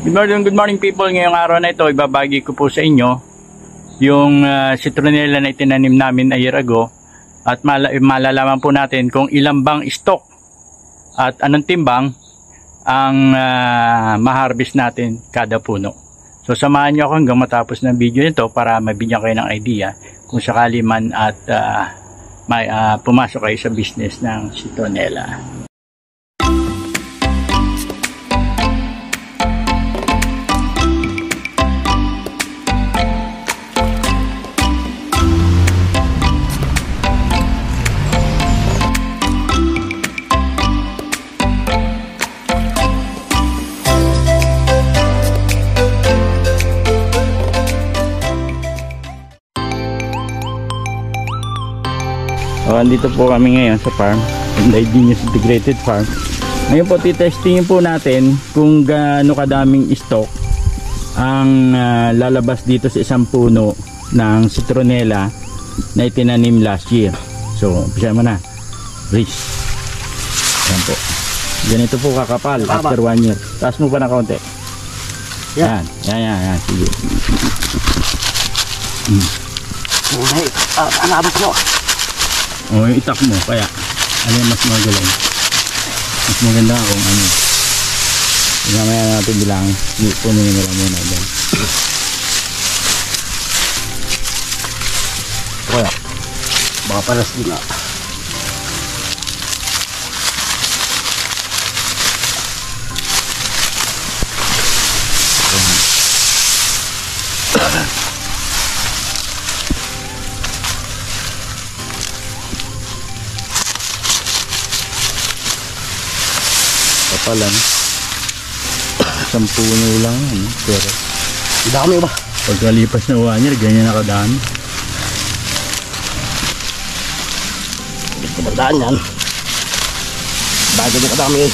Good morning people. Ngayong araw na ito, ibabagi ko po sa inyo yung citronella na itinanim namin a year ago at malalaman po natin kung ilang bang stock at anong timbang ang ma-harvest natin kada puno. So samahan nyo ako hanggang matapos ng video nito para mabigyan kayo ng idea kung sakali man at pumasok kayo sa business ng citronella. Andito po kami ngayon sa farm, Indigenous Integrated Farm. Ngayon po titestingin po natin kung gaano kadaming stock ang lalabas dito sa isang puno ng citronella na itinanim last year. So, umpisa mo na. Rich. Yan po. Ganito po kakapal after 1 year. Taas mo pa na kaunti. Yan. Yan. Sige. Anabot mo. O, itak mo, kaya ano yung mas magaling, mas maganda kung ano. Mamaya natin bilang punin nila muna dyan. Kaya baka paras din na. Kapalan. Isang puno lang yan, pero dami ba? pagkalipas na 1 year, ganyan na kadami. Kumandaan yan. Bago na kadami yan.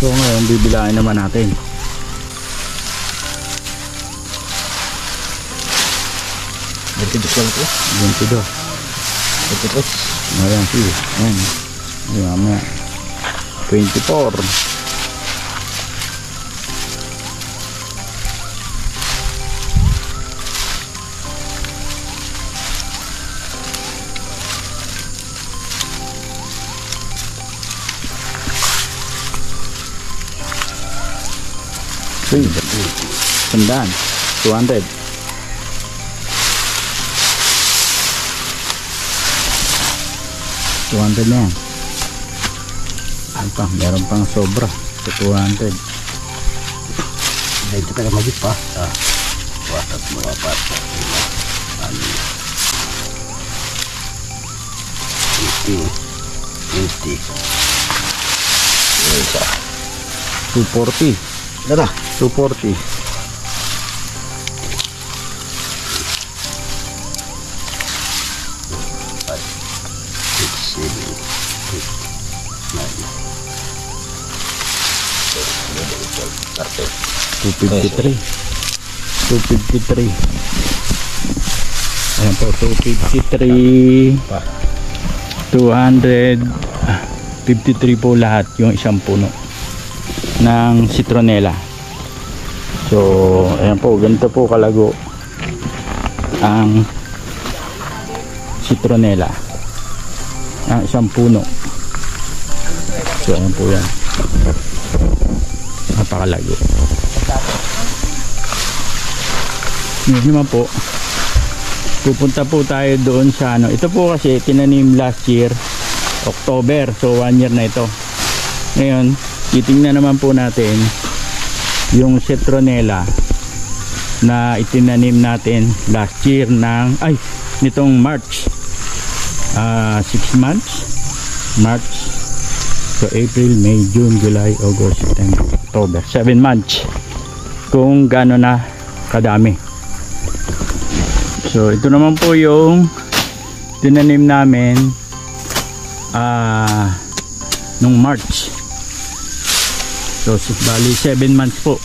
So ngayon bibilahin naman natin. 22 lang ito. 22. Ayan, sige. Ayan. Ayan, mamaya. 24. Sandaan 200. Na yan. Meron pang sobra sa 200. Dito ka na magit pa. Watat mo apat. 50. 240. Dara. 240. $253. Ayan po, 253. 253 po lahat yung isang puno ng citronella. So ayan po, ganito po kalago ang citronella, ang isang puno. So ayan po yan, napakalago. Ngayon naman po pupunta po tayo doon sa ano. Ito po kasi tinanim last year October, so 1 year na ito. Ngayon titingnan naman po natin yung citronella na itinanim natin last year nitong March. 6 months March So April, May, June, July, August, September, October. 7 months kung gaano na kadami. So ito naman po yung tinanim namin nung March. So bali 7 months po.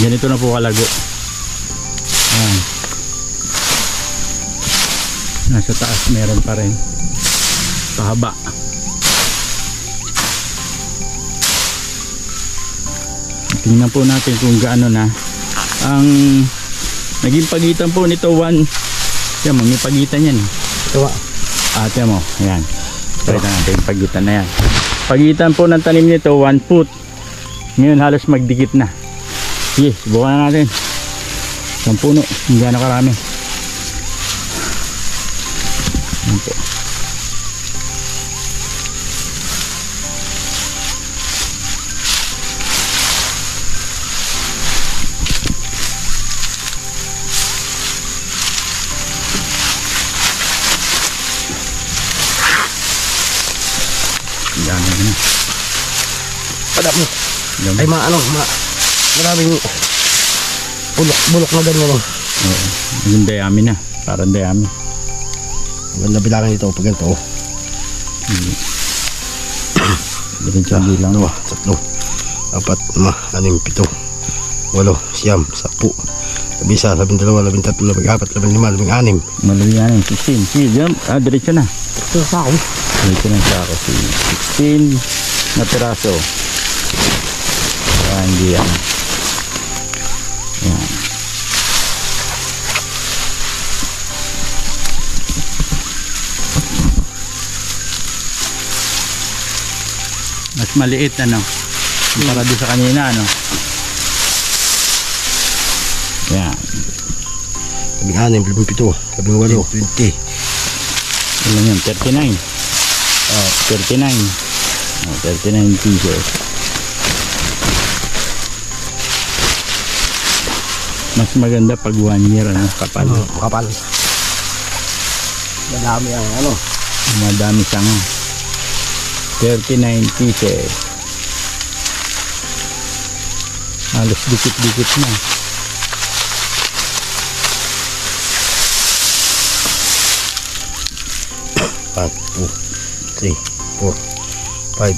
Ganito na po kalago. Ayan. Nasa taas meron pa rin. Pahaba. Tingnan po natin kung gaano na ang naging pagitan po nito. Yan mo, may pagitan yan. Ito ate mo, ayan. Try na natin yung pagitan na yan. Pagitan po ng tanim nito 1 foot. Ngayon halos magdikit na. Sige, subukan na natin. Isang puno, hindi gaano karami. Ayan po. Padap mo. Ay maraming bulok na ganyan. Oo. Yung dayami na. Parang dayami. Maganda bilangan dito pag ganito. Diretso ang bilang. 2, 3, 4, 5, 6, 7, 8, 9, 10, 11, 12, 13, 14, 15, 16. Malaki yan. 16. Sige, diyan. Diretso na. Ito sa ako. Diretso na sa ako. 16 na piraso. Hindi yan. Yan. Mas maliit ano. Para doon sa kanina ano. Yan. 16, 17, 18, 20. Ilan yun? 39. 39. 39 pieces. Mas maganda pag 1 year ano, kapal. Kapal. Madami ang ano. Madami siyang 39 pieces. Halos dikit-dikit na. One, 2, 3, 4, 5,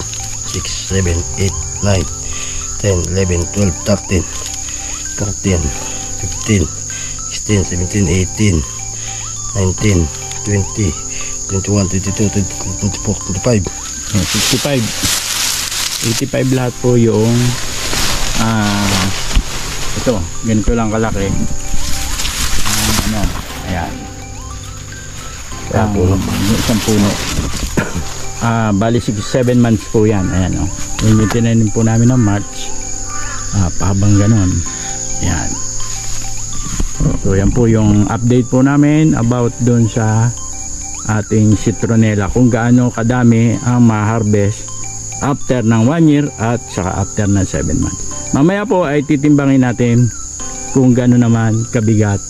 6, 7, 8, 9, 10, 11, 12, 13, 14, 15, 16, 17, 18, 19, 20, 21, 22, 23, 24, 25. 65. 85 lahat po yung ito, ganito lang kalaki. Ano, ayan. Isang puno. Bali 7 months po yan. Ayan o. Yung tinanim po namin ng March. Pahabang ganon. Ayan. So yan po yung update po namin about dun sa ating citronella. Kung gaano kadami ang ma-harvest after ng 1 year at saka after ng 7 months. Mamaya po ay titimbangin natin kung gaano naman kabigat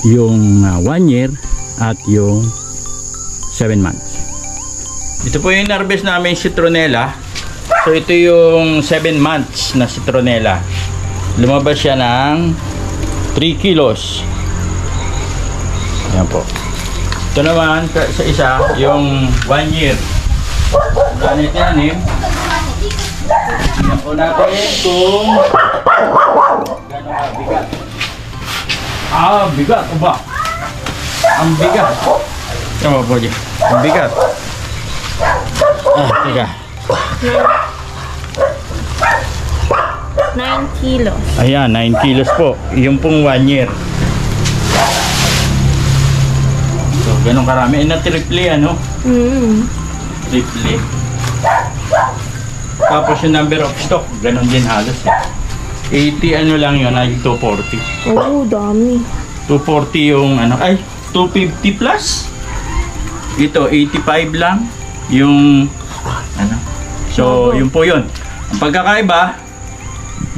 yung 1 year at yung 7 months. Ito po yung harvest namin citronella. So ito yung 7 months na citronella. Lumabas siya ng 3 kilos. Yan po. Ito naman sa isa yung 1 year. Ano ito nanim? Tingnan po natin kung gano'ng kabigat. Bigat o ba? Ang bigat. Tama po dyan. Ang bigat. Teka. 9 kilos. Ayan, 9 kilos po. Yung pong 1 year. So, ganun karami. Na-triple ano? Triple. Tapos yung number of stock, ganun din halos. 80 ano lang yun, ay 240. Oo, dami. 240 yung ano, ay 250 plus. Ito 85 lang yung ano. So, yun po yun. Ang pagkakaiba,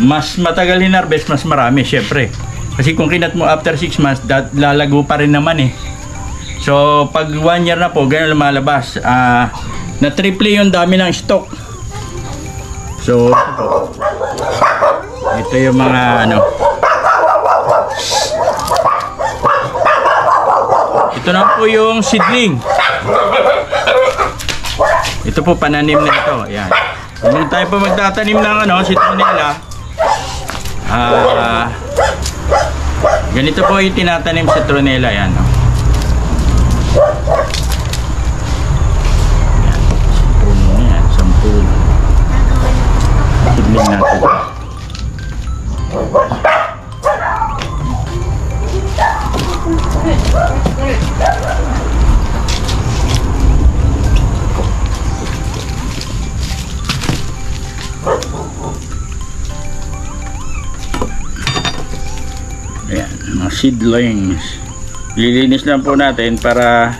mas matagal hinarvest, mas marami syempre. Kasi kung kinat mo after 6 months, lalago pa rin naman eh. So, pag 1 year na po, ganun lumalabas. na triple yung dami ng stock. So ito yung mga ano, ito na po yung seedling. Ito po pananim na ito. Ayan. Kung tayo po magtatanim ng ano, citronella, ganito po yung tinatanim citronella. Ayan, no? Ayan, 10 seedling natin. Ayan, mga seedlings. Lilinis lang po natin para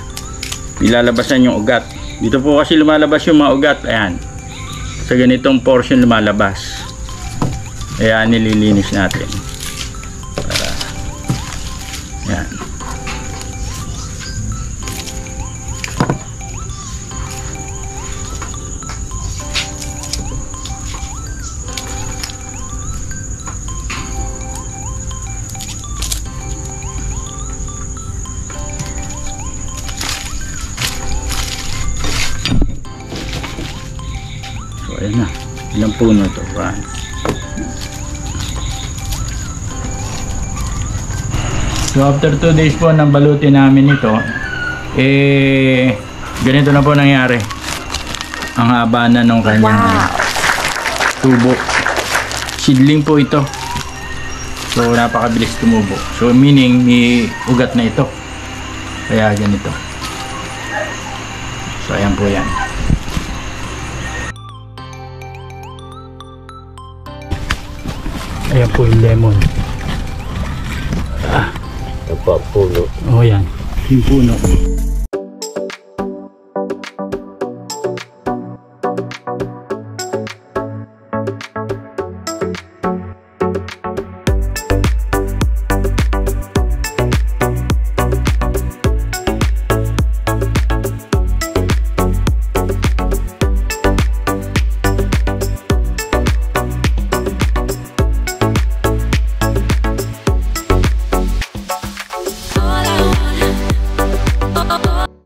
ilalabasan yung ugat. Dito po kasi lumalabas yung mga ugat. Ayan, sa ganitong portion lumalabas. Ayan, nililinis natin para, ayan. So ayan na, ilang puno to, right? So after 2 days po nang balutin namin ito, ganito na po nangyari. Ang haba na ng kanyang tubo. Seedling po ito. So napakabilis tumubo. So meaning may ugat na ito. Kaya ganito. So ayan po yan. Ayan po yung lemon. Puno. Oh yan. Yung puno.